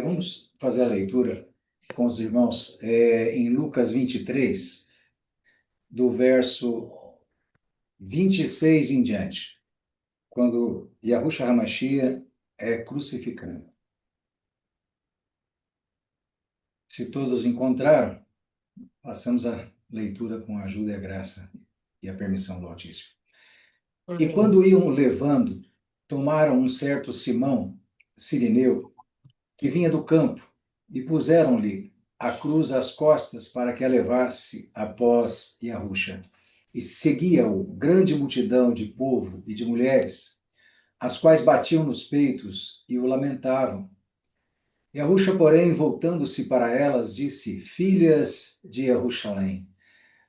Vamos fazer a leitura com os irmãos em Lucas 23, do verso 26 em diante, quando Yahushua HaMashiach é crucificado. Se todos encontraram, passamos a leitura com a ajuda e a graça e a permissão do Altíssimo. E Amém. quando iam levando, tomaram um certo Simão, sirineu, que vinha do campo, e puseram-lhe a cruz às costas para que a levasse após Yahushua. E seguia-o grande multidão de povo e de mulheres, as quais batiam nos peitos e o lamentavam. Yahushua, porém, voltando-se para elas, disse: Filhas de Jerusalém,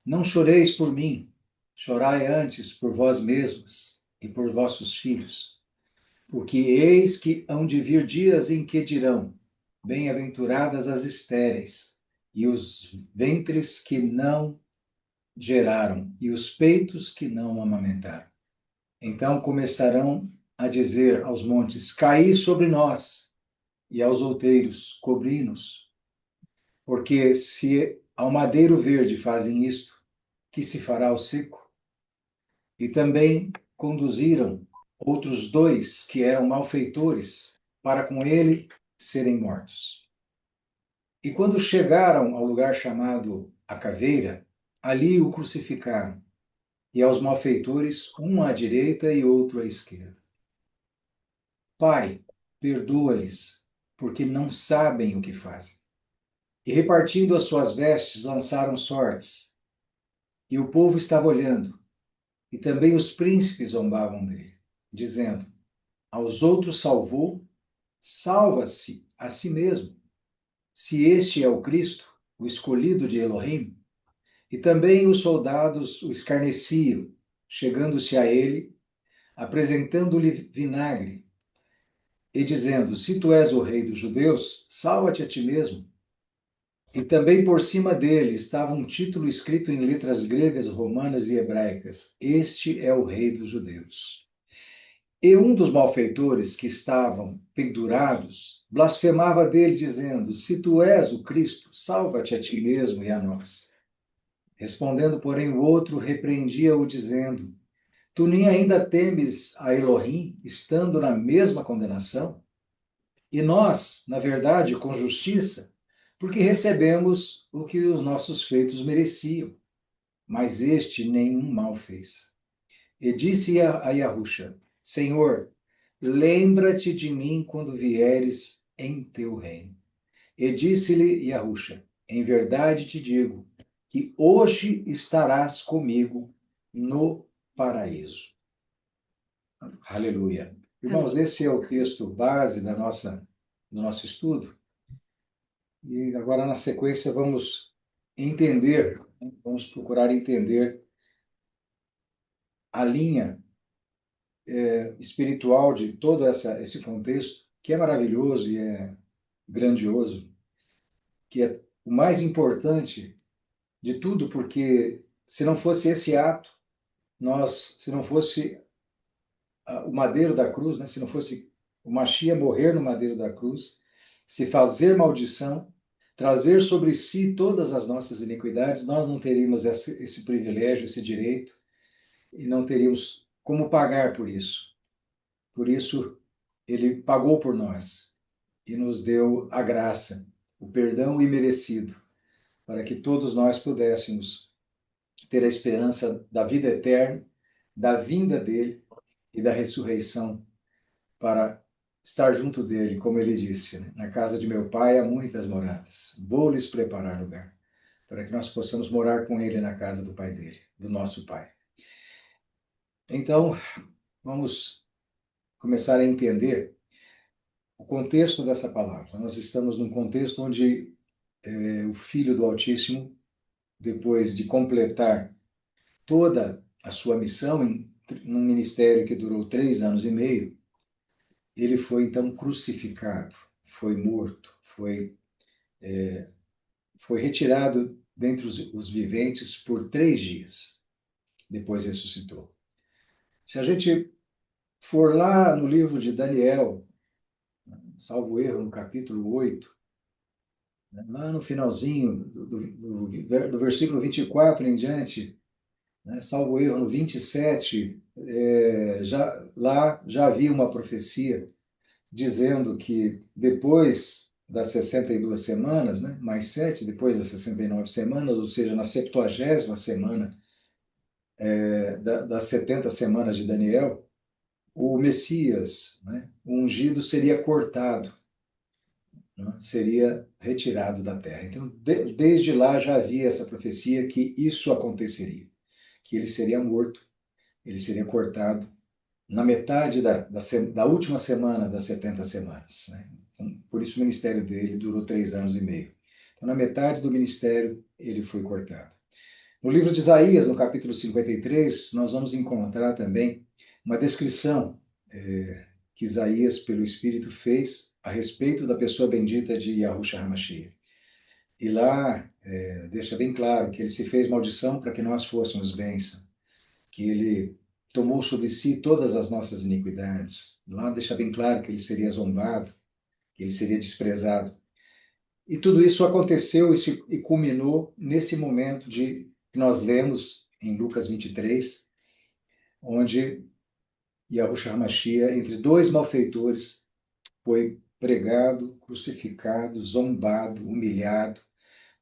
não choreis por mim, chorai antes por vós mesmas e por vossos filhos. Porque eis que hão de vir dias em que dirão: Bem-aventuradas as estéreis, e os ventres que não geraram, e os peitos que não amamentaram. Então começarão a dizer aos montes: Caí sobre nós, e aos outeiros: Cobri-nos. Porque se ao madeiro verde fazem isto, que se fará ao seco? E também conduziram outros dois que eram malfeitores, para com ele serem mortos. E quando chegaram ao lugar chamado a Caveira, ali o crucificaram, e aos malfeitores, um à direita e outro à esquerda. Pai, perdoa-lhes, porque não sabem o que fazem. E repartindo as suas vestes, lançaram sortes. E o povo estava olhando, e também os príncipes zombavam dele, dizendo: Aos outros salvou, salva-se a si mesmo, se este é o Cristo, o escolhido de Elohim. E também os soldados o escarneciam, chegando-se a ele, apresentando-lhe vinagre, e dizendo: Se tu és o rei dos judeus, salva-te a ti mesmo. E também por cima dele estava um título escrito em letras gregas, romanas e hebraicas: Este é o rei dos judeus. E um dos malfeitores que estavam pendurados blasfemava dele, dizendo: Se tu és o Cristo, salva-te a ti mesmo e a nós. Respondendo, porém, o outro repreendia-o, dizendo: Tu nem ainda temes a Elohim, estando na mesma condenação? E nós, na verdade, com justiça, porque recebemos o que os nossos feitos mereciam, mas este nenhum mal fez. E disse a Yahusha: Senhor, lembra-te de mim quando vieres em teu reino. E disse-lhe Yahusha: Em verdade te digo que hoje estarás comigo no paraíso. Aleluia. Irmãos, Amém. esse é o texto base do nosso estudo. E agora, na sequência, vamos procurar entender a linha espiritual de todo esse contexto, que é maravilhoso e é grandioso, que é o mais importante de tudo, porque se não fosse esse ato, se não fosse o madeiro da cruz, né, se não fosse o Mashiach morrer no madeiro da cruz, se fazer maldição, trazer sobre si todas as nossas iniquidades, nós não teríamos esse privilégio, esse direito, e não teríamos como pagar por isso. Por isso, ele pagou por nós e nos deu a graça, o perdão imerecido, para que todos nós pudéssemos ter a esperança da vida eterna, da vinda dele e da ressurreição para estar junto dele, como ele disse, né? Na casa de meu pai há muitas moradas. Vou lhes preparar lugar, para que nós possamos morar com ele na casa do pai dele, do nosso pai. Então, vamos começar a entender o contexto dessa palavra. Nós estamos num contexto onde o Filho do Altíssimo, depois de completar toda a sua missão num ministério que durou 3 anos e meio, ele foi então crucificado, foi morto, foi retirado dentre os viventes por 3 dias. Depois ressuscitou. Se a gente for lá no livro de Daniel, salvo erro, no capítulo 8, né, lá no finalzinho do versículo 24 em diante, né, salvo erro, no 27, lá já havia uma profecia dizendo que depois das 62 semanas, né, mais 7, depois das 69 semanas, ou seja, na 70ª semana das 70 semanas de Daniel, o Messias, né, o ungido, seria cortado, né, seria retirado da terra. Então, desde lá já havia essa profecia que isso aconteceria, que ele seria morto, ele seria cortado na metade da última semana das 70 semanas. Né? Então, por isso o ministério dele durou 3 anos e meio. Então, na metade do ministério, ele foi cortado. No livro de Isaías, no capítulo 53, nós vamos encontrar também uma descrição que Isaías, pelo Espírito, fez a respeito da pessoa bendita de Yahushua HaMashiach. E lá deixa bem claro que ele se fez maldição para que nós fôssemos bênção, que ele tomou sobre si todas as nossas iniquidades. Lá deixa bem claro que ele seria zombado, que ele seria desprezado. E tudo isso aconteceu e culminou nesse momento que nós lemos em Lucas 23, onde Yahushua HaMashiach, entre dois malfeitores, foi pregado, crucificado, zombado,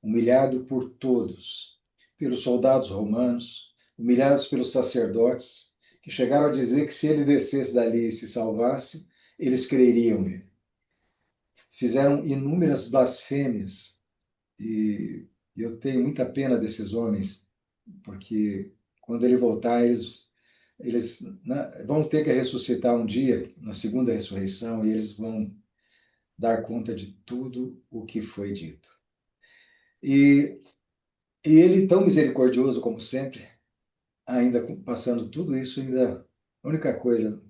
humilhado por todos, pelos soldados romanos, humilhados pelos sacerdotes, que chegaram a dizer que se ele descesse dali e se salvasse, eles creriam nele. Fizeram inúmeras blasfêmias e eu tenho muita pena desses homens, porque quando ele voltar, eles vão ter que ressuscitar um dia, na segunda ressurreição, e eles vão dar conta de tudo o que foi dito. E ele, tão misericordioso como sempre, ainda passando tudo isso, ainda a única coisa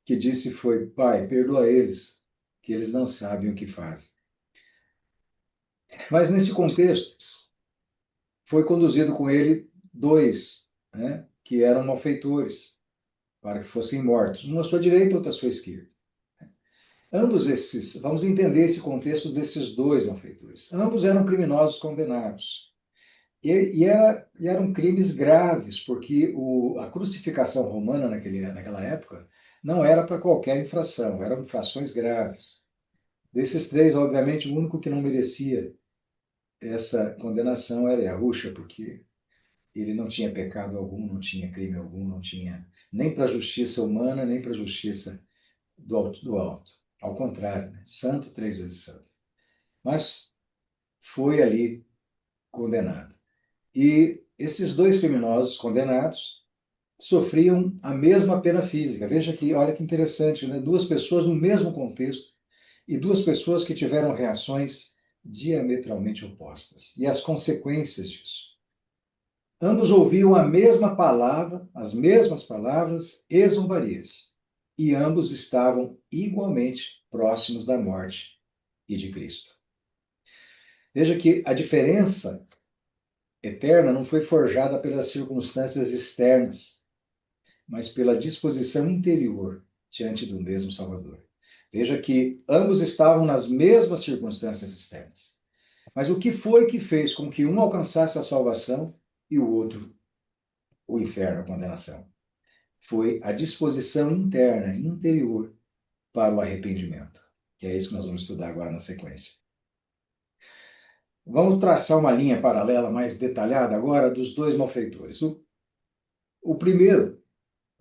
que disse foi: Pai, perdoa eles, que eles não sabem o que fazem. Mas nesse contexto, foi conduzido com ele dois, né, que eram malfeitores, para que fossem mortos, um à sua direita, outro à sua esquerda. Ambos esses, vamos entender esse contexto desses dois malfeitores. Ambos eram criminosos condenados. E eram crimes graves, porque a crucificação romana naquela época não era para qualquer infração, eram infrações graves. Desses três, obviamente, o único que não merecia essa condenação era Yahusha, porque ele não tinha pecado algum, não tinha crime algum, não tinha nem para a justiça humana, nem para a justiça do alto, do alto. Ao contrário, né? Santo, 3 vezes santo. Mas foi ali condenado. E esses dois criminosos condenados sofriam a mesma pena física. Veja que, olha que interessante, né? Duas pessoas no mesmo contexto e duas pessoas que tiveram reações diametralmente opostas. E as consequências disso. Ambos ouviam a mesma palavra, as mesmas palavras e zombarias. E ambos estavam igualmente próximos da morte e de Cristo. Veja que a diferença eterna não foi forjada pelas circunstâncias externas, mas pela disposição interior diante do mesmo Salvador. Veja que ambos estavam nas mesmas circunstâncias externas. Mas o que foi que fez com que um alcançasse a salvação e o outro o inferno, a condenação? Foi a disposição interna, interior, para o arrependimento. Que é isso que nós vamos estudar agora na sequência. Vamos traçar uma linha paralela mais detalhada agora dos dois malfeitores. O primeiro,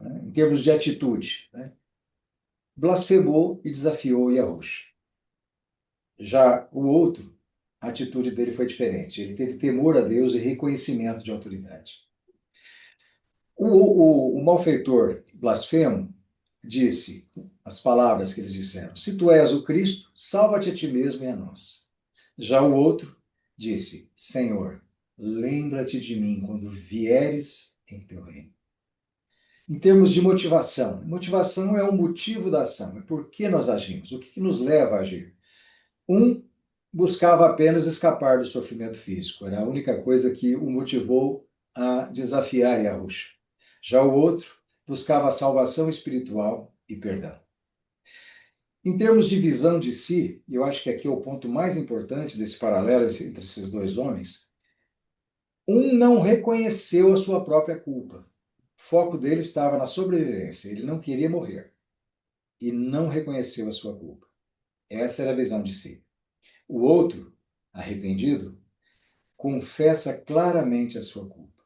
né, em termos de atitude, né, blasfemou e desafiou Yahushua. Já o outro, a atitude dele foi diferente. Ele teve temor a Deus e reconhecimento de autoridade. O malfeitor blasfemo disse as palavras que eles disseram: se tu és o Cristo, salva-te a ti mesmo e a nós. Já o outro disse: Senhor, lembra-te de mim quando vieres em teu reino. Em termos de motivação, motivação é o motivo da ação, é por que nós agimos, o que nos leva a agir. Um buscava apenas escapar do sofrimento físico, era a única coisa que o motivou a desafiar Yahushua. Já o outro buscava a salvação espiritual e perdão. Em termos de visão de si, eu acho que aqui é o ponto mais importante desse paralelo entre esses dois homens. Um não reconheceu a sua própria culpa. O foco dele estava na sobrevivência. Ele não queria morrer e não reconheceu a sua culpa. Essa era a visão de si. O outro, arrependido, confessa claramente a sua culpa.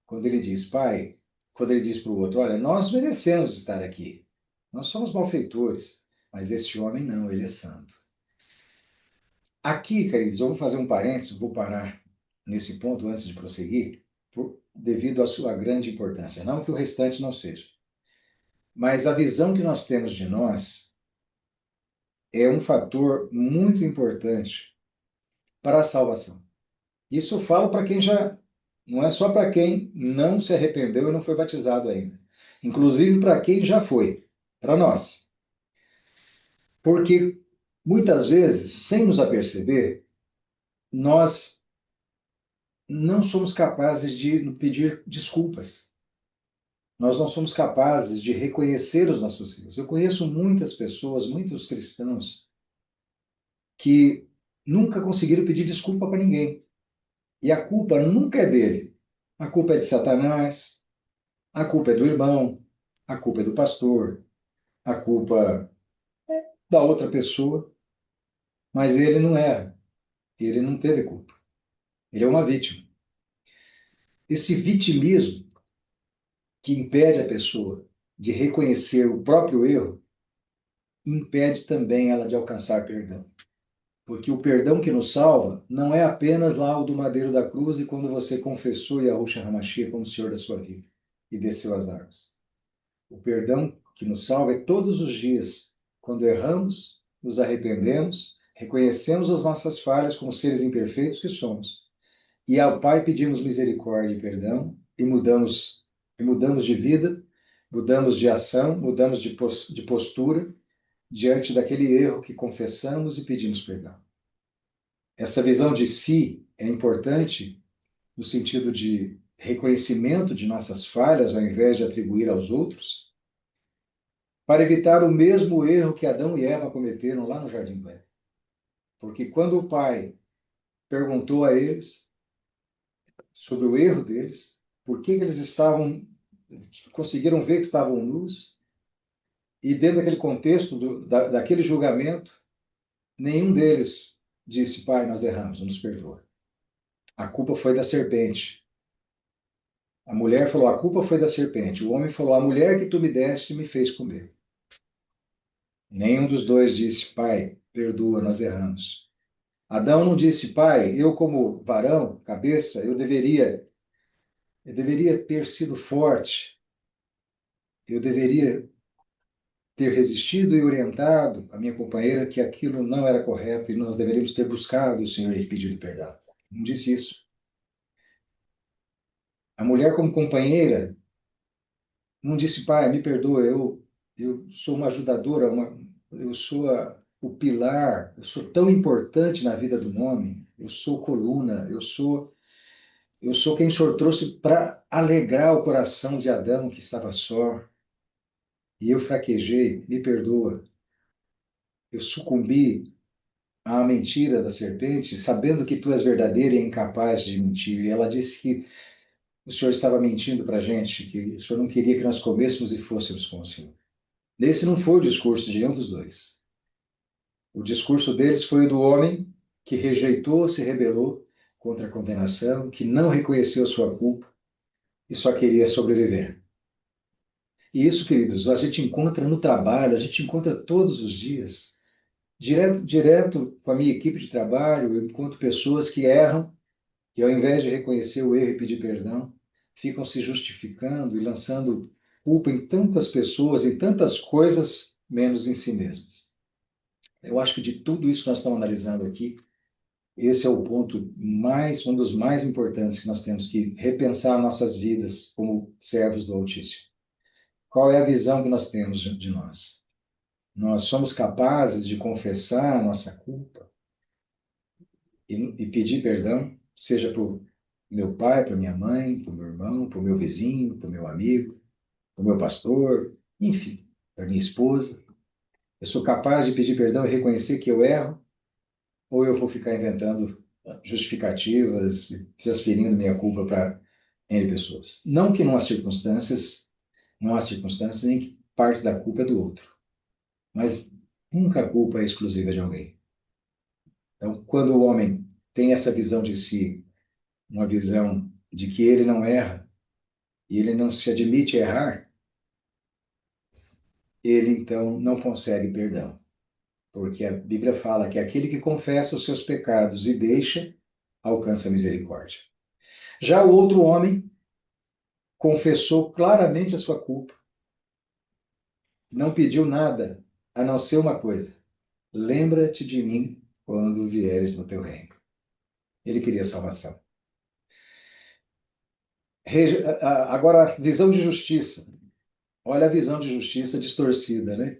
Quando ele diz, pai, quando ele diz para o outro, olha, nós merecemos estar aqui. Nós somos malfeitores, mas este homem não, ele é santo. Aqui, queridos, eu vou fazer um parênteses, vou parar nesse ponto antes de prosseguir, devido à sua grande importância. Não que o restante não seja. Mas a visão que nós temos de nós é um fator muito importante para a salvação. Isso eu falo para quem já. Não é só para quem não se arrependeu e não foi batizado ainda. Inclusive para quem já foi. Para nós. Porque muitas vezes, sem nos aperceber, nós não somos capazes de pedir desculpas. Nós não somos capazes de reconhecer os nossos erros. Eu conheço muitas pessoas, muitos cristãos, que nunca conseguiram pedir desculpa para ninguém. E a culpa nunca é dele. A culpa é de Satanás, a culpa é do irmão, a culpa é do pastor, a culpa é da outra pessoa, mas ele não era. Ele não teve culpa. Ele é uma vítima. Esse vitimismo que impede a pessoa de reconhecer o próprio erro, impede também ela de alcançar perdão. Porque o perdão que nos salva não é apenas lá o do madeiro da cruz e quando você confessou Yahushua HaMashiach como Senhor da sua vida e desceu as águas. O perdão que nos salva é todos os dias, quando erramos, nos arrependemos, reconhecemos as nossas falhas como seres imperfeitos que somos. E ao Pai pedimos misericórdia e perdão e mudamos de vida, mudamos de ação, mudamos de postura diante daquele erro que confessamos e pedimos perdão. Essa visão de si é importante no sentido de reconhecimento de nossas falhas, ao invés de atribuir aos outros, para evitar o mesmo erro que Adão e Eva cometeram lá no Jardim do Éden. Porque quando o Pai perguntou a eles sobre o erro deles, por que eles conseguiram ver que estavam nus, e dentro daquele contexto daquele julgamento, nenhum deles disse, Pai, nós erramos, nos perdoa. A culpa foi da serpente. A mulher falou, a culpa foi da serpente. O homem falou, a mulher que tu me deste me fez comer. Nenhum dos dois disse, Pai, perdoa, nós erramos. Adão não disse, Pai, eu como varão, cabeça, eu deveria ter sido forte. Eu deveria ter resistido e orientado a minha companheira que aquilo não era correto e nós deveríamos ter buscado o Senhor e pedido perdão. Não disse isso. A mulher como companheira não disse, pai, me perdoa, eu sou uma ajudadora, eu sou o pilar, eu sou tão importante na vida do homem, eu sou coluna, eu sou quem o Senhor trouxe para alegrar o coração de Adão que estava só. E eu fraquejei, me perdoa. Eu sucumbi à mentira da serpente, sabendo que tu és verdadeira e incapaz de mentir. E ela disse que o Senhor estava mentindo para a gente, que o Senhor não queria que nós comêssemos e fôssemos com o Senhor. Esse não foi o discurso de nenhum dos dois. O discurso deles foi o do homem que rejeitou, se rebelou contra a condenação, que não reconheceu sua culpa e só queria sobreviver. E isso, queridos, a gente encontra no trabalho, a gente encontra todos os dias. Direto com a minha equipe de trabalho, eu encontro pessoas que erram e, ao invés de reconhecer o erro e pedir perdão, ficam se justificando e lançando culpa em tantas pessoas, em tantas coisas, menos em si mesmas. Eu acho que de tudo isso que nós estamos analisando aqui, esse é o ponto um dos mais importantes que nós temos que repensar nossas vidas como servos do Altíssimo. Qual é a visão que nós temos de nós? Nós somos capazes de confessar a nossa culpa e pedir perdão, seja para o meu pai, para minha mãe, para o meu irmão, para o meu vizinho, para o meu amigo, para o meu pastor, enfim, para minha esposa. Eu sou capaz de pedir perdão e reconhecer que eu erro, ou eu vou ficar inventando justificativas, transferindo minha culpa para N pessoas? Não que não há circunstâncias em que parte da culpa é do outro, mas nunca a culpa é exclusiva de alguém. Então, quando o homem tem essa visão de si, uma visão de que ele não erra e ele não se admite errar, ele então não consegue perdão, porque a Bíblia fala que aquele que confessa os seus pecados e deixa, alcança a misericórdia. Já o outro homem confessou claramente a sua culpa, não pediu nada, a não ser uma coisa: lembra-te de mim quando vieres no teu reino. Ele queria salvação. Agora, visão de justiça. Olha a visão de justiça distorcida, né?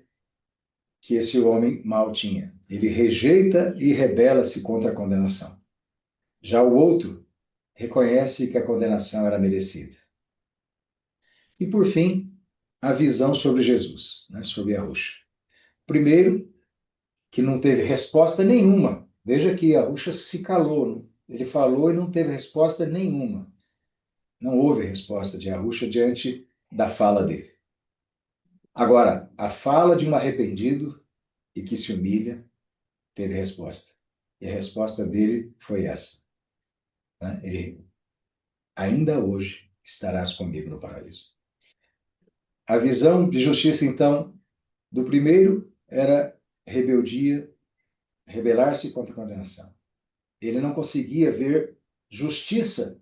Que esse homem mal tinha. Ele rejeita e rebela-se contra a condenação. Já o outro reconhece que a condenação era merecida. E, por fim, a visão sobre Jesus, né? Sobre Yahusha. Primeiro, que não teve resposta nenhuma. Veja que Yahusha se calou. Né? Ele falou e não teve resposta nenhuma. Não houve resposta de Yahusha diante da fala dele. Agora, a fala de um arrependido e que se humilha teve resposta. E a resposta dele foi essa: né? Ele, ainda hoje estarás comigo no paraíso. A visão de justiça, então, do primeiro era rebeldia, rebelar-se contra a condenação. Ele não conseguia ver justiça,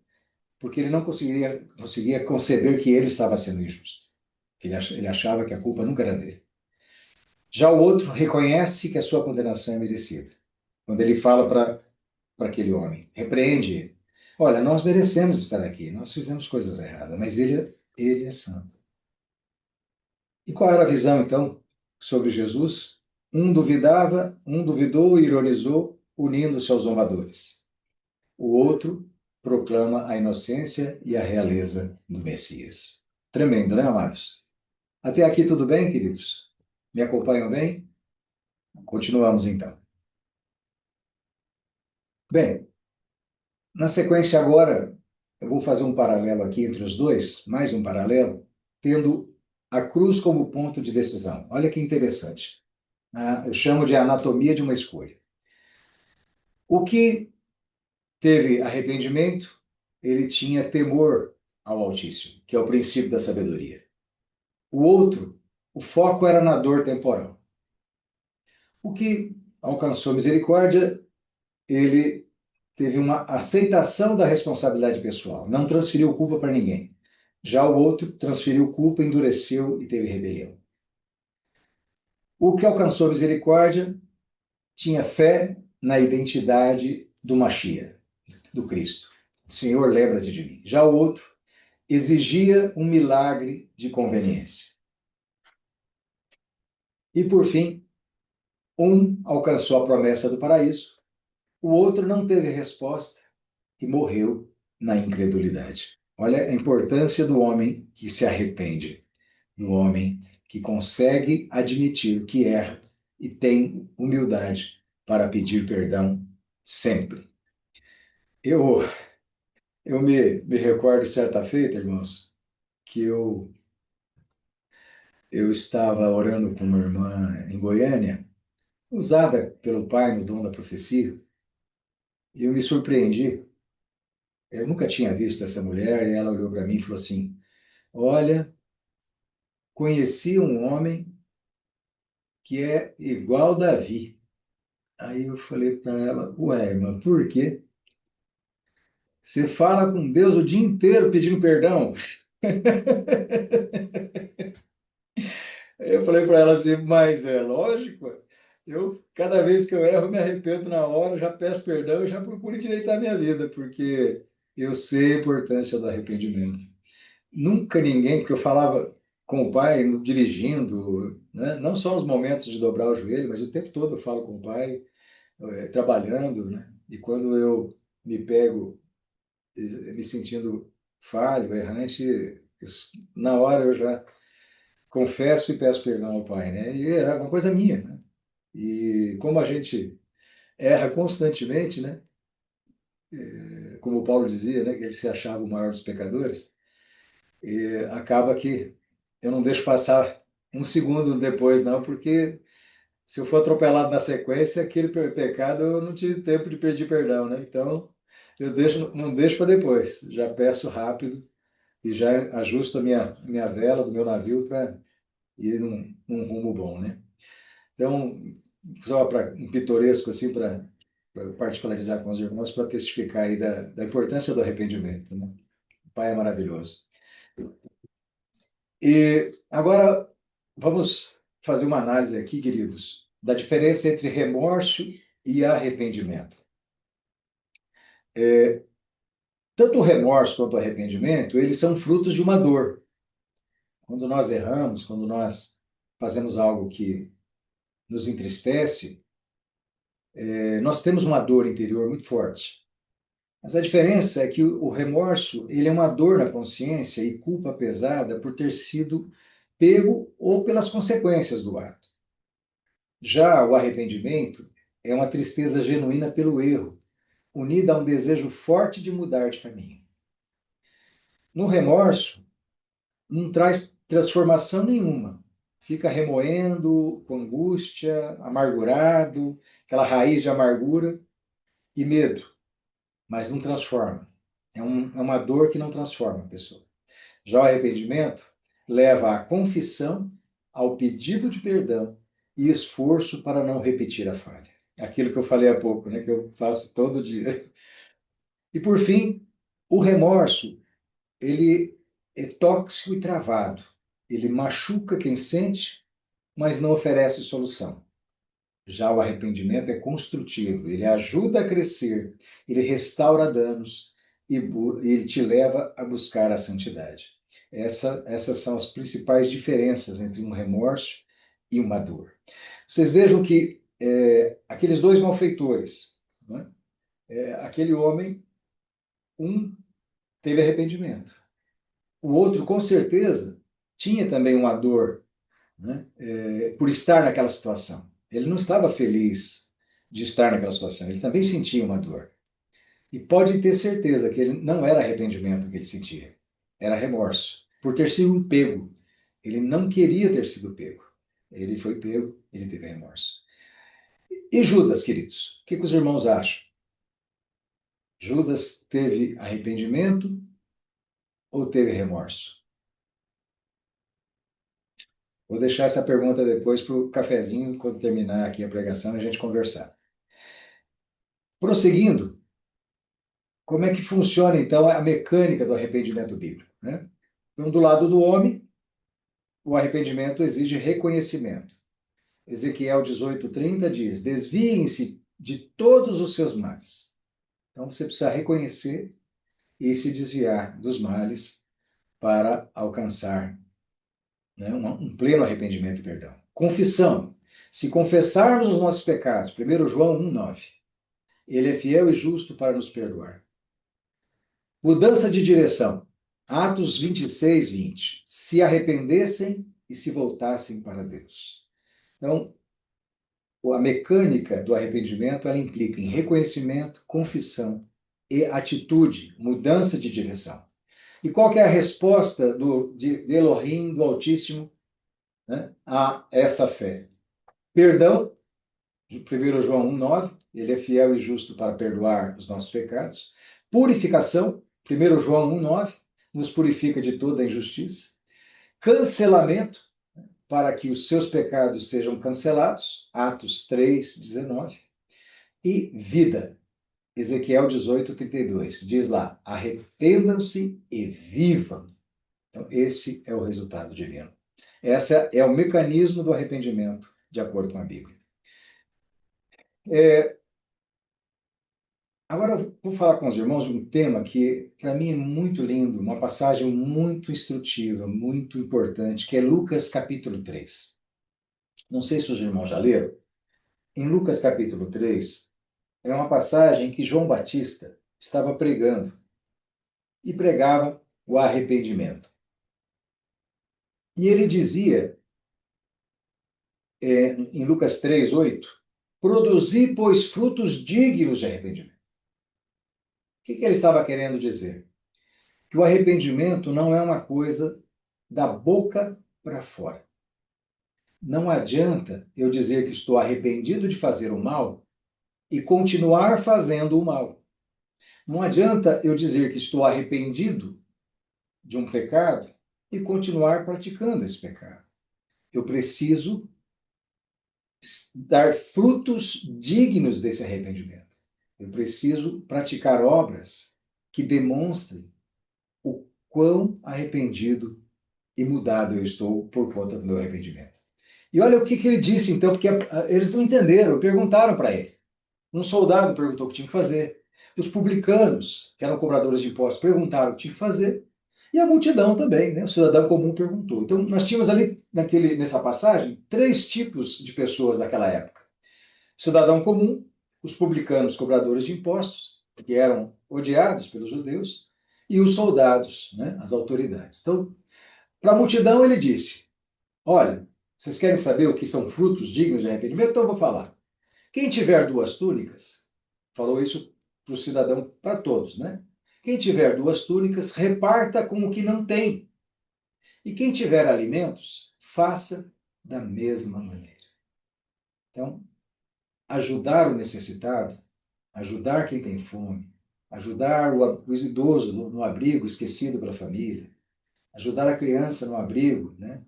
porque ele não conseguia conceber que ele estava sendo injusto. Ele achava que a culpa nunca era dele. Já o outro reconhece que a sua condenação é merecida. Quando ele fala para aquele homem, repreende ele. Olha, nós merecemos estar aqui, nós fizemos coisas erradas, mas ele é santo. E qual era a visão, então, sobre Jesus? Um duvidava, um duvidou e ironizou, unindo-se aos zombadores. O outro proclama a inocência e a realeza do Messias. Tremendo, né, amados? Até aqui tudo bem, queridos? Me acompanham bem? Continuamos então. Bem, na sequência agora, eu vou fazer um paralelo aqui entre os dois, mais um paralelo, tendo a cruz como ponto de decisão. Olha que interessante. Eu chamo de anatomia de uma escolha. O que teve arrependimento, ele tinha temor ao Altíssimo, que é o princípio da sabedoria. O outro, o foco era na dor temporal. O que alcançou misericórdia, ele teve uma aceitação da responsabilidade pessoal, não transferiu culpa para ninguém. Já o outro transferiu culpa, endureceu e teve rebelião. O que alcançou misericórdia tinha fé na identidade do Mashiach, do Cristo. Senhor, lembra-te de mim. Já o outro exigia um milagre de conveniência. E, por fim, um alcançou a promessa do paraíso, o outro não teve resposta e morreu na incredulidade. Olha a importância do homem que se arrepende, do homem que consegue admitir que erra e tem humildade para pedir perdão sempre. Eu, eu me recordo certa feita, irmãos, que eu estava orando com uma irmã em Goiânia, usada pelo pai no dom da profecia, e eu me surpreendi. Eu nunca tinha visto essa mulher, e ela olhou para mim e falou assim: Olha, conheci um homem que é igual Davi. Aí eu falei para ela: Ué, mas por quê? Você fala com Deus o dia inteiro pedindo perdão. Eu falei para ela assim: Mas é lógico, cada vez que eu erro, me arrependo na hora, já peço perdão e já procuro endireitar a minha vida, porque eu sei a importância do arrependimento. Nunca ninguém, porque eu falava com o pai dirigindo, né? Não só nos momentos de dobrar o joelho, mas o tempo todo eu falo com o pai, trabalhando, né? E quando eu me pego me sentindo falho, errante, na hora eu já confesso e peço perdão ao Pai, né? E era uma coisa minha, né? E como a gente erra constantemente, né? Como Paulo dizia, né? Que ele se achava o maior dos pecadores, e acaba que eu não deixo passar um segundo depois, não, porque se eu for atropelado na sequência, aquele pecado eu não tive tempo de pedir perdão, né? Então, eu deixo, não deixo para depois, já peço rápido e já ajusto a minha vela do meu navio para ir num rumo bom, né? Então, só para um pitoresco assim, para particularizar com os irmãos, para testificar aí da importância do arrependimento, né? O Pai é maravilhoso. E agora vamos fazer uma análise aqui, queridos, da diferença entre remorso e arrependimento. Tanto o remorso quanto o arrependimento, eles são frutos de uma dor. Quando nós erramos, quando nós fazemos algo que nos entristece, nós temos uma dor interior muito forte. Mas a diferença é que o remorso, ele é uma dor na consciência e culpa pesada por ter sido pego ou pelas consequências do ato. Já o arrependimento é uma tristeza genuína pelo erro, unida a um desejo forte de mudar de caminho. No remorso, não traz transformação nenhuma. Fica remoendo, com angústia, amargurado, aquela raiz de amargura e medo, mas não transforma. É uma dor que não transforma a pessoa. Já o arrependimento leva à confissão, ao pedido de perdão e esforço para não repetir a falha. Aquilo que eu falei há pouco, né, que eu faço todo dia. E por fim, o remorso, ele é tóxico e travado. Ele machuca quem sente, mas não oferece solução. Já o arrependimento é construtivo, ele ajuda a crescer, ele restaura danos e ele te leva a buscar a santidade. Essas são as principais diferenças entre um remorso e uma dor. Vocês vejam que aqueles dois malfeitores, né? Aquele homem, um teve arrependimento, o outro, com certeza, tinha também uma dor, né? Por estar naquela situação. Ele não estava feliz de estar naquela situação, ele também sentia uma dor. E pode ter certeza que ele não era arrependimento que ele sentia, era remorso por ter sido pego. Ele não queria ter sido pego. Ele foi pego, ele teve remorso. E Judas, queridos, o que os irmãos acham? Judas teve arrependimento ou teve remorso? Vou deixar essa pergunta depois para o cafezinho, quando terminar aqui a pregação, a gente conversar. Prosseguindo, como é que funciona, então, a mecânica do arrependimento bíblico, né? Então, do lado do homem, o arrependimento exige reconhecimento. Ezequiel 18:30 diz: desviem-se de todos os seus males. Então, você precisa reconhecer e se desviar dos males para alcançar, né, um pleno arrependimento e perdão. Confissão. Se confessarmos os nossos pecados, 1 João 1:9, ele é fiel e justo para nos perdoar. Mudança de direção. Atos 26:20. Se arrependessem e se voltassem para Deus. Então, a mecânica do arrependimento, ela implica em reconhecimento, confissão e atitude, mudança de direção. E qual que é a resposta de Elohim, do Altíssimo, né, a essa fé? Perdão, 1 João 1:9, ele é fiel e justo para perdoar os nossos pecados. Purificação, 1 João 1:9, nos purifica de toda a injustiça. Cancelamento, para que os seus pecados sejam cancelados, Atos 3:19. E vida, Ezequiel 18:32, diz lá, arrependam-se e vivam. Então, esse é o resultado divino. Esse é o mecanismo do arrependimento, de acordo com a Bíblia. Agora eu vou falar com os irmãos de um tema que, para mim, é muito lindo, uma passagem muito instrutiva, muito importante, que é Lucas capítulo 3. Não sei se os irmãos já leram. Em Lucas capítulo 3, é uma passagem que João Batista estava pregando e pregava o arrependimento. E ele dizia, em Lucas 3:8, produzi, pois, frutos dignos de arrependimento. O que ele estava querendo dizer? Que o arrependimento não é uma coisa da boca para fora. Não adianta eu dizer que estou arrependido de fazer o mal e continuar fazendo o mal. Não adianta eu dizer que estou arrependido de um pecado e continuar praticando esse pecado. Eu preciso dar frutos dignos desse arrependimento. Eu preciso praticar obras que demonstrem o quão arrependido e mudado eu estou por conta do meu arrependimento. E olha o que ele disse, então, porque eles não entenderam, perguntaram para ele. Um soldado perguntou o que tinha que fazer. Os publicanos, que eram cobradores de impostos, perguntaram o que tinha que fazer. E a multidão também, né? O cidadão comum perguntou. Então, nós tínhamos ali, nessa passagem, três tipos de pessoas daquela época. O cidadão comum, os publicanos, cobradores de impostos, que eram odiados pelos judeus, e os soldados, né? As autoridades. Então, para a multidão, ele disse: olha, vocês querem saber o que são frutos dignos de arrependimento? Então eu vou falar. Quem tiver duas túnicas, falou isso para o cidadão, para todos, né? Quem tiver duas túnicas, reparta com o que não tem. E quem tiver alimentos, faça da mesma maneira. Então, ajudar o necessitado, ajudar quem tem fome, ajudar o idoso no abrigo esquecido pela família, ajudar a criança no abrigo, né?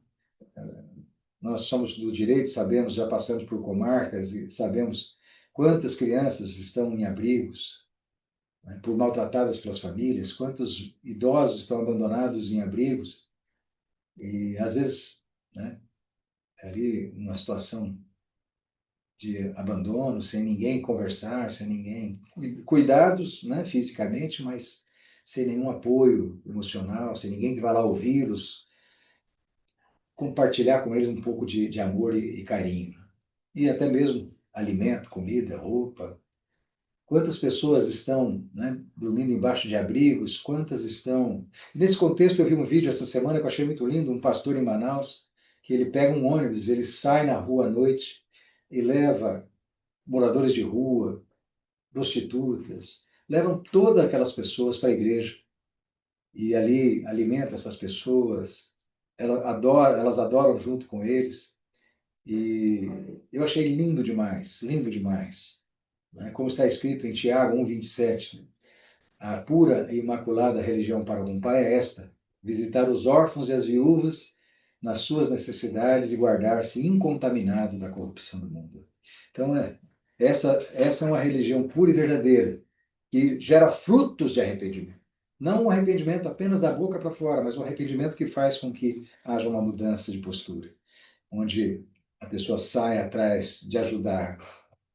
Nós somos do direito, sabemos, já passamos por comarcas e sabemos quantas crianças estão em abrigos, né, por maltratadas pelas famílias, quantos idosos estão abandonados em abrigos e às vezes, né, ali uma situação de abandono, sem ninguém conversar, sem ninguém cuidados, né, fisicamente, mas sem nenhum apoio emocional, sem ninguém que vá lá ouvi-los, compartilhar com eles um pouco de amor e carinho. E até mesmo alimento, comida, roupa. Quantas pessoas estão, né, dormindo embaixo de abrigos? Quantas estão... Nesse contexto, eu vi um vídeo essa semana que eu achei muito lindo, um pastor em Manaus, que ele pega um ônibus, ele sai na rua à noite e leva moradores de rua, prostitutas, levam todas aquelas pessoas para a igreja e ali alimenta essas pessoas, elas adoram junto com eles. E eu achei lindo demais, lindo demais. Né? Como está escrito em Tiago 1:27, a pura e imaculada religião para com o Pai é esta: visitar os órfãos e as viúvas nas suas necessidades e guardar-se incontaminado da corrupção do mundo. Então, essa é uma religião pura e verdadeira, que gera frutos de arrependimento. Não um arrependimento apenas da boca para fora, mas um arrependimento que faz com que haja uma mudança de postura, onde a pessoa sai atrás de ajudar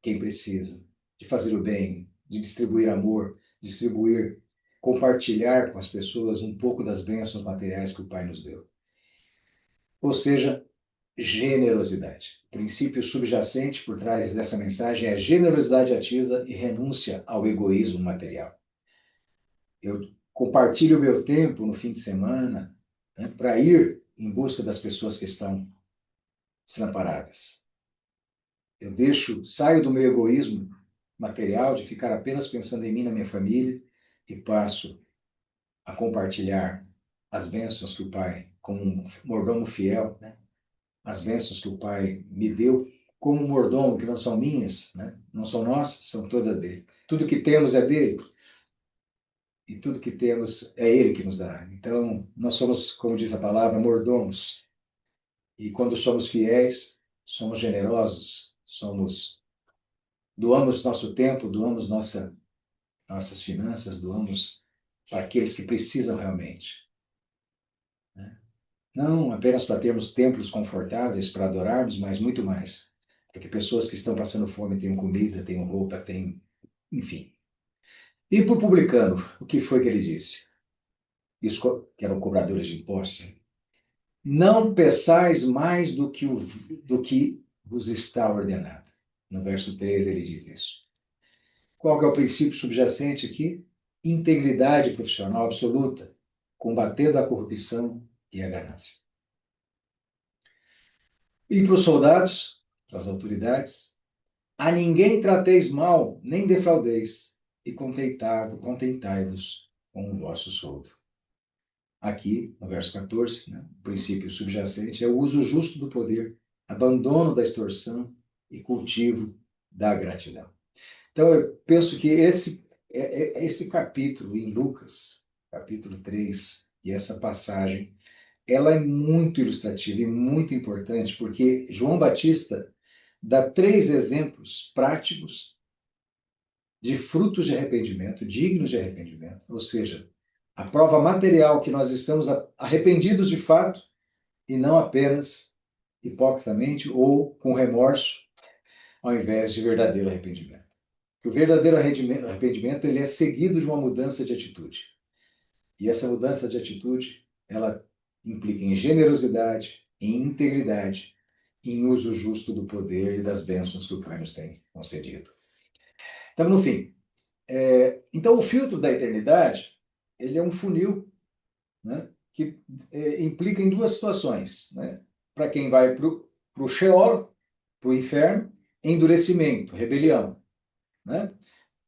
quem precisa, de fazer o bem, de distribuir amor, distribuir, compartilhar com as pessoas um pouco das bênçãos materiais que o Pai nos deu. Ou seja, generosidade. O princípio subjacente por trás dessa mensagem é generosidade ativa e renúncia ao egoísmo material. Eu compartilho o meu tempo no fim de semana, né, para ir em busca das pessoas que estão desamparadas. Eu saio do meu egoísmo material, de ficar apenas pensando em mim e na minha família, e passo a compartilhar as bênçãos que o Pai, como um mordomo fiel, né? As bênçãos que o Pai me deu como um mordomo, que não são minhas, né? Não são nossas, são todas dele. Tudo que temos é dele, e tudo que temos é ele que nos dá. Então, nós somos, como diz a palavra, mordomos. E quando somos fiéis, somos generosos, doamos nosso tempo, doamos nossas finanças, doamos para aqueles que precisam realmente. Né? Não apenas para termos templos confortáveis para adorarmos, mas muito mais. Para que pessoas que estão passando fome tenham comida, tenham roupa, tenham... Enfim. E para o publicano, o que foi que ele disse? Isso que eram cobradores de impostos. Não peçais mais do que vos está ordenado. No verso 3 ele diz isso. Qual que é o princípio subjacente aqui? Integridade profissional absoluta, combatendo a corrupção e a ganância. E para os soldados, para as autoridades, a ninguém trateis mal, nem defraudeis, e contentai-vos com o vosso soldo. Aqui, no verso 14, né, o princípio subjacente é o uso justo do poder, abandono da extorsão e cultivo da gratidão. Então, eu penso que esse capítulo em Lucas, capítulo 3, e essa passagem, ela é muito ilustrativa e muito importante, porque João Batista dá três exemplos práticos de frutos de arrependimento, dignos de arrependimento, ou seja, a prova material que nós estamos arrependidos de fato e não apenas hipocritamente ou com remorso, ao invés de verdadeiro arrependimento. Que o verdadeiro arrependimento ele é seguido de uma mudança de atitude. E essa mudança de atitude, ela implica em generosidade, em integridade, em uso justo do poder e das bênçãos que o Pai nos tem concedido. Estamos no fim. Então, o filtro da eternidade, ele é um funil, né, que implica em duas situações. Né? Para quem vai para o Sheol, para o inferno, endurecimento, rebelião. Né?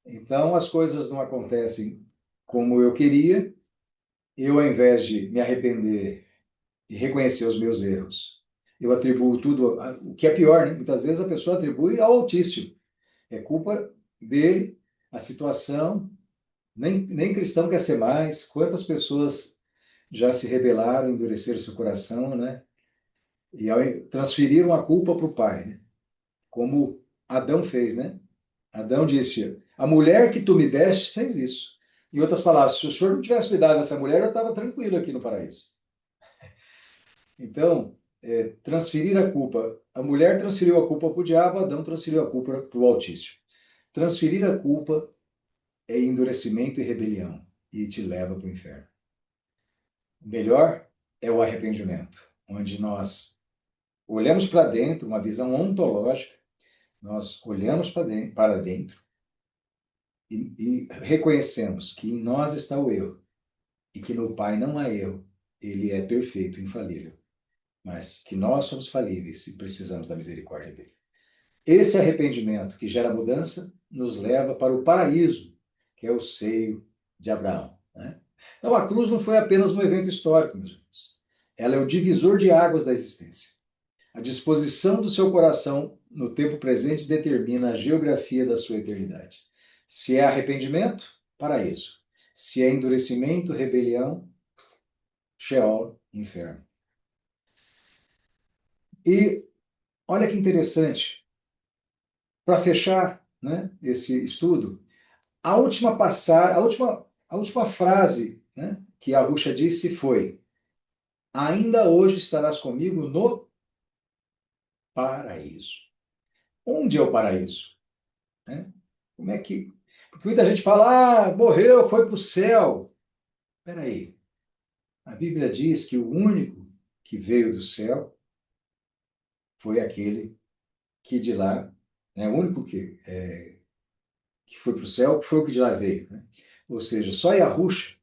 Então, as coisas não acontecem como eu queria. Eu, ao invés de me arrepender e reconhecer os meus erros, eu atribuo tudo, o que é pior, né? Muitas vezes a pessoa atribui ao Altíssimo. É culpa dele, a situação. Nem cristão quer ser mais. Quantas pessoas já se rebelaram, endureceram seu coração, né? E transferiram a culpa para o pai, né? Como Adão fez, né? Adão disse: a mulher que tu me deste fez isso. Em outras palavras, se o senhor não tivesse me dado essa mulher, eu estava tranquilo aqui no paraíso. Então, transferir a culpa. A mulher transferiu a culpa para o diabo, Adão transferiu a culpa para o Altíssimo. Transferir a culpa é endurecimento e rebelião e te leva para o inferno. O melhor é o arrependimento, onde nós olhamos para dentro, uma visão ontológica, nós olhamos para dentro e reconhecemos que em nós está o erro e que no Pai não há erro. Ele é perfeito, infalível, mas que nós somos falíveis e precisamos da misericórdia dele. Esse arrependimento que gera mudança nos leva para o paraíso, que é o seio de Abraão. Né? Então, a cruz não foi apenas um evento histórico, meus irmãos. Ela é o divisor de águas da existência. A disposição do seu coração no tempo presente determina a geografia da sua eternidade. Se é arrependimento, paraíso. Se é endurecimento, rebelião, Sheol, inferno. E olha que interessante, para fechar, né, esse estudo, a última frase, né, que a Ruxa disse foi: ainda hoje estarás comigo no paraíso. Onde é o paraíso? Né? Como é que... Porque muita gente fala, morreu, foi para o céu. Espera aí. A Bíblia diz que o único que veio do céu foi aquele que de lá, né, o único que foi para o céu, foi o que de lá veio. Né? Ou seja, só Yahusha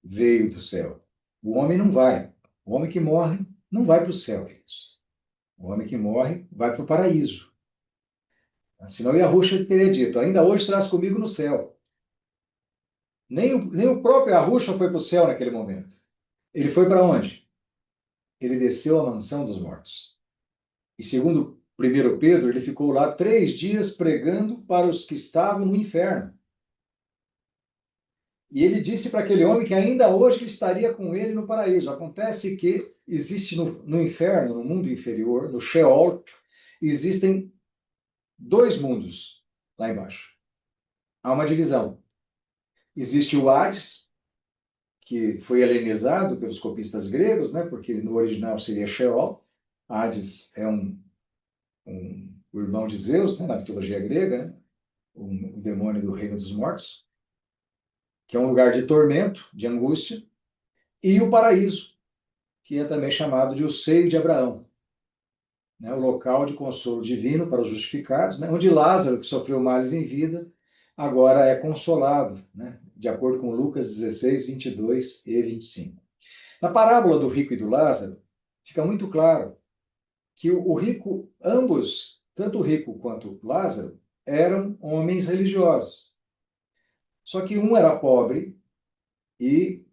veio do céu. O homem não vai. O homem que morre não vai para o céu, queridos. O homem que morre vai para o paraíso. Senão Yahusha teria dito, ainda hoje estarás comigo no céu. Nem o próprio Yahusha foi para o céu naquele momento. Ele foi para onde? Ele desceu à mansão dos mortos. E segundo 1 Pedro, ele ficou lá 3 dias pregando para os que estavam no inferno. E ele disse para aquele homem que ainda hoje ele estaria com ele no paraíso. Acontece que existe no inferno, no mundo inferior, no Sheol, existem 2 mundos lá embaixo. Há uma divisão. Existe o Hades, que foi helenizado pelos copistas gregos, né? Porque no original seria Sheol. Hades é o irmão de Zeus, né? Na mitologia grega, né? O demônio do reino dos mortos, que é um lugar de tormento, de angústia, e o paraíso, que é também chamado de o seio de Abraão, né? O local de consolo divino para os justificados, né? Onde Lázaro, que sofreu males em vida, agora é consolado, né? De acordo com Lucas 16, 22 e 25. Na parábola do rico e do Lázaro, fica muito claro que o rico, ambos, tanto o rico quanto Lázaro, eram homens religiosos. Só que um era pobre e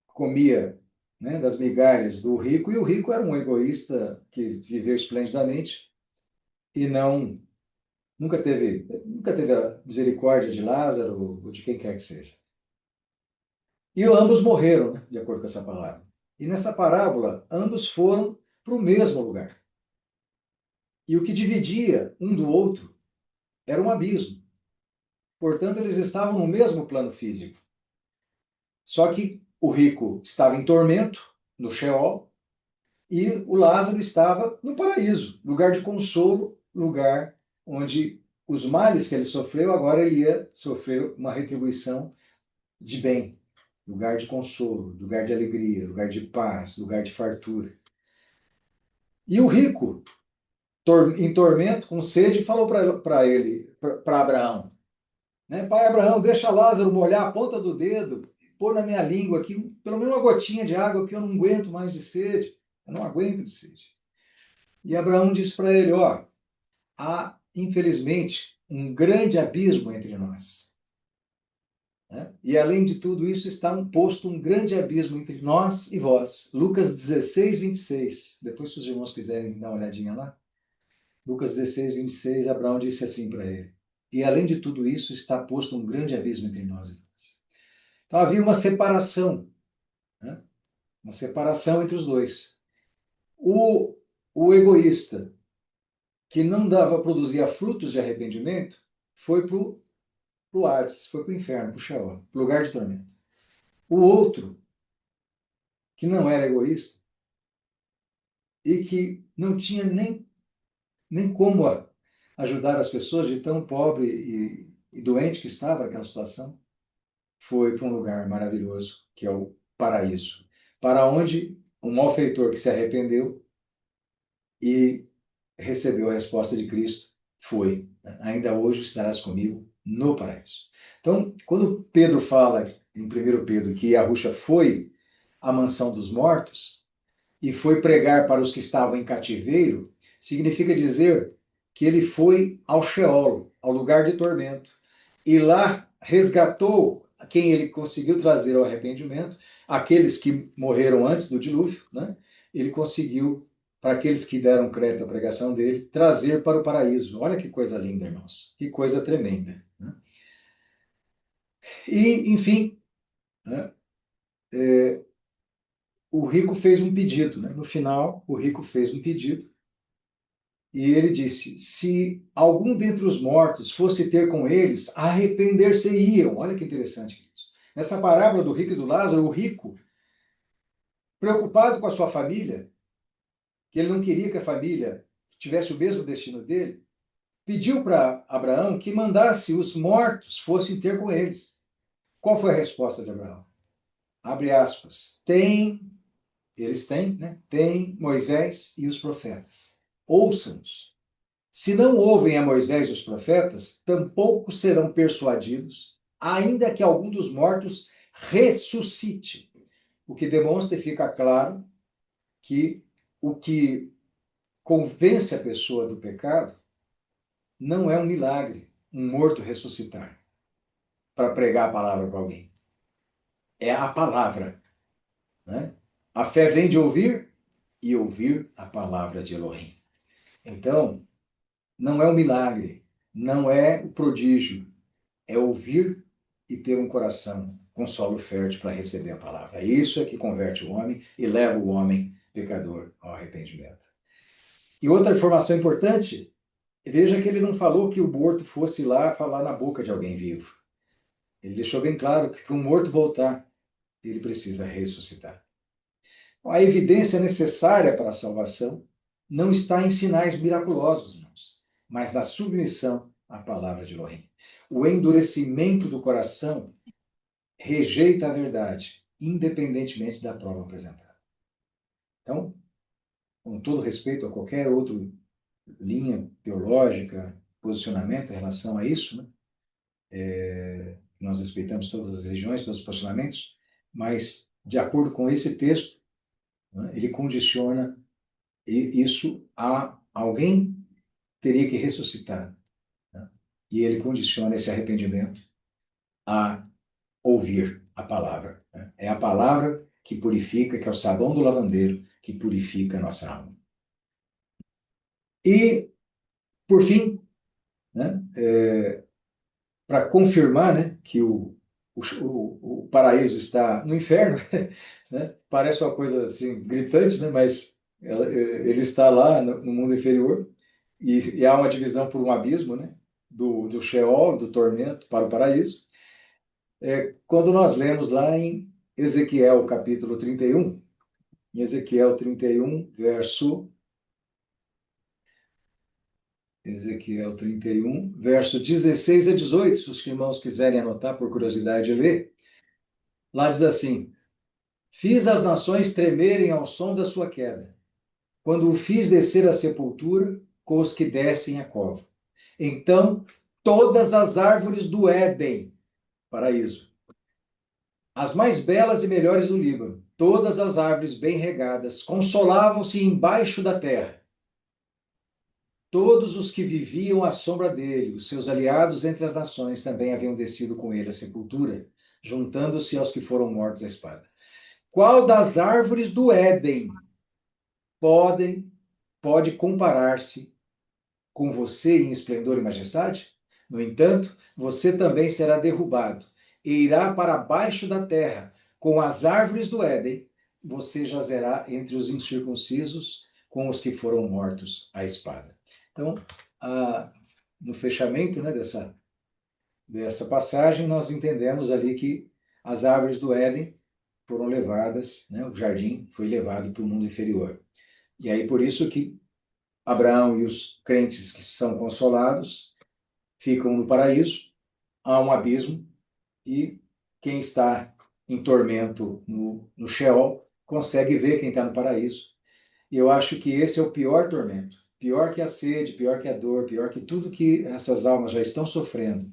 comia, né, das migalhas do rico, e o rico era um egoísta que viveu esplendidamente e nunca teve a misericórdia de Lázaro ou de quem quer que seja. E ambos morreram, né, de acordo com essa palavra. E nessa parábola, ambos foram para o mesmo lugar. E o que dividia um do outro era um abismo. Portanto, eles estavam no mesmo plano físico. Só que o rico estava em tormento, no Sheol, e o Lázaro estava no paraíso, lugar de consolo, lugar onde os males que ele sofreu, agora ele ia sofrer uma retribuição de bem, lugar de consolo, lugar de alegria, lugar de paz, lugar de fartura. E o rico, em tormento, com sede, falou para ele, para Abraão, né? Pai Abraão, deixa Lázaro molhar a ponta do dedo, pôr na minha língua aqui, pelo menos uma gotinha de água, que eu não aguento mais de sede. Eu não aguento de sede. E Abraão disse para ele, ó, há, infelizmente, um grande abismo entre nós. Né? E além de tudo isso, está posto um grande abismo entre nós e vós. Lucas 16, 26. Depois, se os irmãos quiserem dar uma olhadinha lá. Lucas 16, 26, Abraão disse assim para ele. E além de tudo isso, está posto um grande abismo entre nós e vós. Então havia uma separação, né? Uma separação entre os dois. O, o egoísta, que não produzia frutos de arrependimento, foi para o Hades, foi para o inferno, para o Sheol, lugar de tormento. O outro, que não era egoísta e que não tinha nem como ajudar as pessoas de tão pobre e doente que estava naquela situação, foi para um lugar maravilhoso, que é o paraíso, para onde um malfeitor que se arrependeu e recebeu a resposta de Cristo foi: ainda hoje estarás comigo no paraíso. Então, quando Pedro fala em 1 Pedro que Yahusha foi à mansão dos mortos e foi pregar para os que estavam em cativeiro, significa dizer que ele foi ao Sheol, ao lugar de tormento, e lá resgatou quem ele conseguiu trazer ao arrependimento, aqueles que morreram antes do dilúvio, né? Ele conseguiu, para aqueles que deram crédito à pregação dele, trazer para o paraíso. Olha que coisa linda, irmãos. Que coisa tremenda. Né? E, enfim, né? O rico fez um pedido. Né? No final, o rico fez um pedido. E ele disse: se algum dentre os mortos fosse ter com eles, arrepender-se-iam. Olha que interessante, queridos. Nessa parábola do rico e do Lázaro, o rico, preocupado com a sua família, que ele não queria que a família tivesse o mesmo destino dele, pediu para Abraão que mandasse os mortos fossem ter com eles. Qual foi a resposta de Abraão? Abre aspas. Eles têm, né? Tem Moisés e os profetas. Ouçam-nos. Se não ouvem a Moisés e os profetas, tampouco serão persuadidos, ainda que algum dos mortos ressuscite. O que demonstra e fica claro que o que convence a pessoa do pecado não é um milagre, um morto ressuscitar para pregar a palavra para alguém. É a palavra. Né? A fé vem de ouvir e ouvir a palavra de Elohim. Então, não é o milagre, não é o prodígio, é ouvir e ter um coração com solo fértil para receber a palavra. Isso é que converte o homem e leva o homem pecador ao arrependimento. E outra informação importante, veja que ele não falou que o morto fosse lá falar na boca de alguém vivo. Ele deixou bem claro que para um morto voltar, ele precisa ressuscitar. A evidência necessária para a salvação não está em sinais miraculosos, irmãos, mas na submissão à palavra de Elohim. O endurecimento do coração rejeita a verdade, independentemente da prova apresentada. Então, com todo respeito a qualquer outra linha teológica, posicionamento em relação a isso, né? Nós respeitamos todas as religiões, todos os posicionamentos, mas, de acordo com esse texto, né? Ele condiciona isso a alguém teria que ressuscitar, né? E ele condiciona esse arrependimento a ouvir a palavra, né? É a palavra que purifica, que é o sabão do lavandeiro, que purifica a nossa alma. E, por fim, né, para confirmar, né, que o paraíso está no inferno, né? Parece uma coisa assim gritante, né? Mas ele está lá no mundo inferior e há uma divisão por um abismo, né? Do Sheol, do tormento, para o paraíso. Quando nós lemos lá em Ezequiel, capítulo 31, em Ezequiel 31, verso 16 a 18, se os irmãos quiserem anotar por curiosidade de ler, lá diz assim: Fiz as nações tremerem ao som da sua queda, quando o fiz descer à sepultura com os que descem à cova. Então, todas as árvores do Éden, paraíso, as mais belas e melhores do Líbano, todas as árvores bem regadas, consolavam-se embaixo da terra. Todos os que viviam à sombra dele, os seus aliados entre as nações, também haviam descido com ele à sepultura, juntando-se aos que foram mortos à espada. Qual das árvores do Éden podem, pode comparar-se com você em esplendor e majestade? No entanto, você também será derrubado e irá para baixo da terra, com as árvores do Éden. Você jazerá entre os incircuncisos, com os que foram mortos à espada. Então, no fechamento, né, dessa passagem, nós entendemos ali que as árvores do Éden foram levadas, né, o jardim foi levado para o mundo inferior. E aí, por isso que Abraão e os crentes que são consolados ficam no paraíso, há um abismo, e quem está em tormento no Sheol consegue ver quem está no paraíso. E eu acho que esse é o pior tormento. Pior que a sede, pior que a dor, pior que tudo que essas almas já estão sofrendo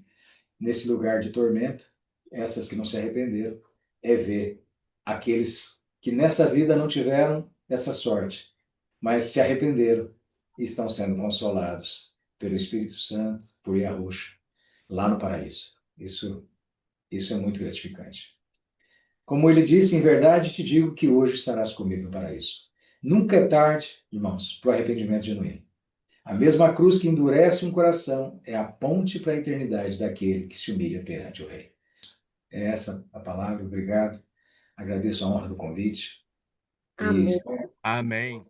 nesse lugar de tormento, essas que não se arrependeram, é ver aqueles que nessa vida não tiveram essa sorte, mas se arrependeram e estão sendo consolados pelo Espírito Santo, por Yahushua, lá no paraíso. Isso é muito gratificante. Como ele disse, em verdade te digo que hoje estarás comigo no paraíso. Nunca é tarde, irmãos, para o arrependimento genuíno. A mesma cruz que endurece um coração é a ponte para a eternidade daquele que se humilha perante o Rei. É essa a palavra, obrigado. Agradeço a honra do convite. E Amém. Amém.